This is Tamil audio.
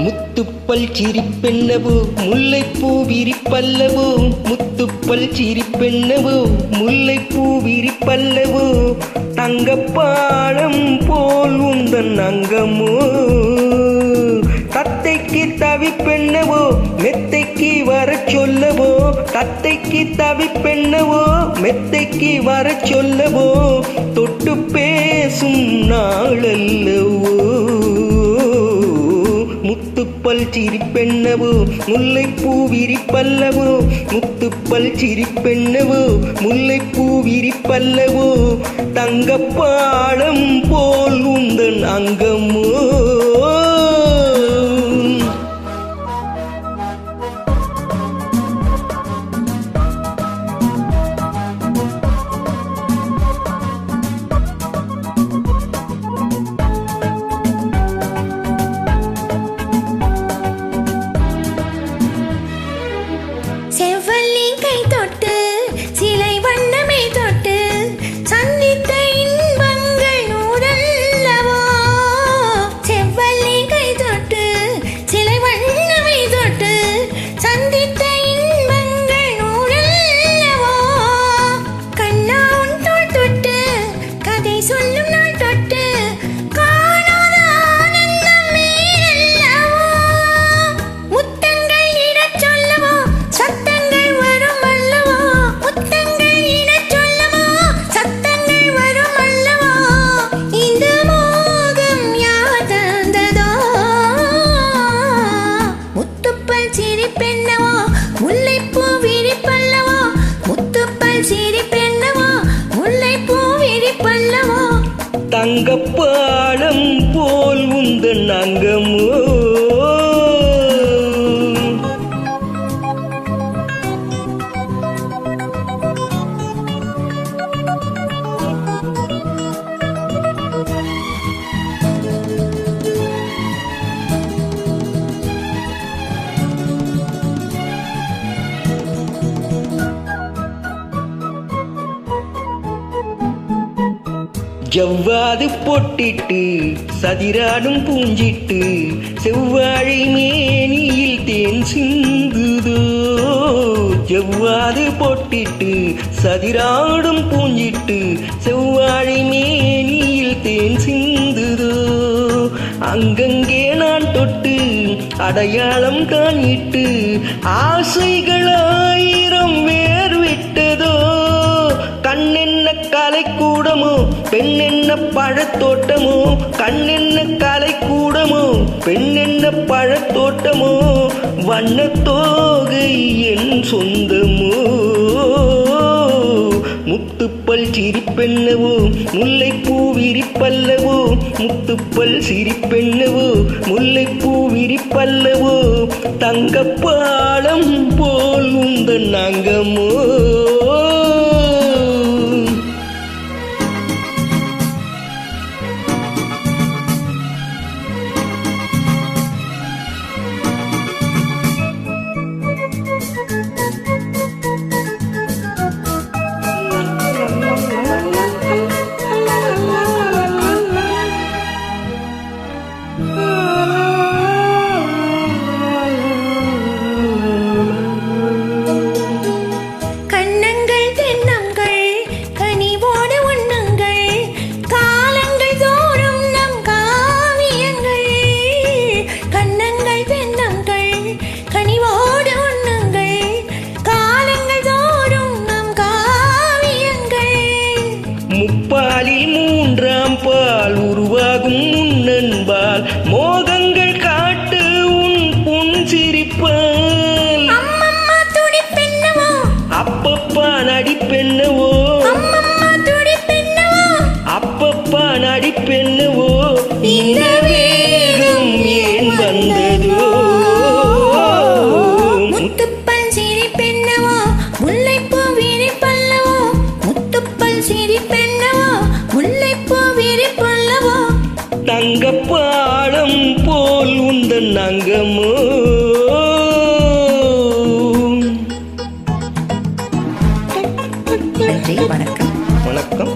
முத்துப்பல் சிரிப்பென்னவோ முல்லைப்பூ விரிப்பல்லவோ, முத்துப்பல் சிரிப்பென்னவோ முல்லைப்பூ விரிப்பல்லவோ, தங்கப்பாலம் போல் உந்தன் அங்கமோ. தத்தைக்கு தவிப்பென்னவோ மெத்தைக்கு வர சொல்லவோ, தத்தைக்கு தவிப்பென்னவோ மெத்தைக்கு வர சொல்லவோ, தொட்டு பேசும் நாளல்லவோ. முத்துப்பல் சிரிப்பென்னவோ முல்லைப்பூ விரிப்பல்லவோ, முத்துப்பல் சிரிப்பென்னவோ முல்லைப்பூ விரிப்பல்லவோ, தங்கப்பாலம் போல் உந்தன் அங்கமோ. செவ்வல்லி கை தொட்டு சிலை வண்ணமே தொட்டு சந்தித்த இன்பங்கள் நூறல்லவோ. செவ்வல்லி கை தொட்டு சிலை வண்ணமே தொட்டு சந்தித்த இன்பங்கள் நூறல்லவோ. கண்ணா உன் தோள் தொட்டு கதை சொல்லும் நாள் தொட்டு காணாத ஆனந்தம் மேலல்லவோ. முத்தங்கள் இடச் சொல்லவோ சத்தங்கள் வரும் அல்லவோ, முத்தங்கள் இடச் சொல்லவோ சத்தங்கள் வரும் அல்லவோ, இந்த மோகம் யார் தந்ததோ. முத்துப்பல் சிரிப்பென்னவோ முல்லைப்பூ விரிப்பல்லவோ, முத்துப்பல் சிரிப்பென்னவோ முல்லைப்பூ விரிப்பல்லவோ, தங்கப்பாலம் போல் உந்தன் அங்கமோ. ஜவ்வாது பொட்டிட்டு சதிராடும் பூஞ்சிட்டு, செவ்வாழை மேனியில் தேன் சிந்துதோ. ஜவ்வாது பொட்டிட்டு சதிராடும் பூஞ்சிட்டு, செவ்வாழை மேனியில் தேன் சிந்துதோ. அங்கங்கே நான் தொட்டு அடையாளம் காணிட்டு, ஆசைகள் ஆயிரம் வேர் விட்டதோ. கண்ணென்ன கலைக்கூடமோ பெண்ணென்ன பழத்தோட்டமோ, கண்ணென்ன கலைக்கூடமோ பெண்ணென்ன பழத்தோட்டமோ, வண்ணத்தோகை என் சொந்தமோ. முத்துப்பல் சிரிப்பென்னவோ முல்லைப்பூ விரிப்பல்லவோ, முத்துப்பல் சிரிப்பென்னவோ முல்லைப்பூ விரிப்பல்லவோ, தங்கப்பாலம் போல் உந்தன் அங்கமோ. முப்பாலில் மூன்றாம் பால் உருவாகும் முன்னன்பால், மோகங்கள் காட்டு உன் புன்சிரிப்பால். அம்மம்மா துடிப்பென்னவோ அப்பப்பா நடிப்பென்னவோ, அம்மம்மா துடிப்பென்னவோ அப்பப்பா நடிப்பென்னவோ, இந்த வேகம் ஏன் வந்ததோ. முத்துப்பல் சிரிப்பென்னவோ முல்லைப்பூ விரிப்பல்லவோ, முத்துப்பல் சிரிப்பென்னவோ முல்லைப்பூ விரிப்பல்லவோ, தங்கப்பாலம் போல் உந்தன் அங்கமோ. நன்றி, வணக்கம். வணக்கம்.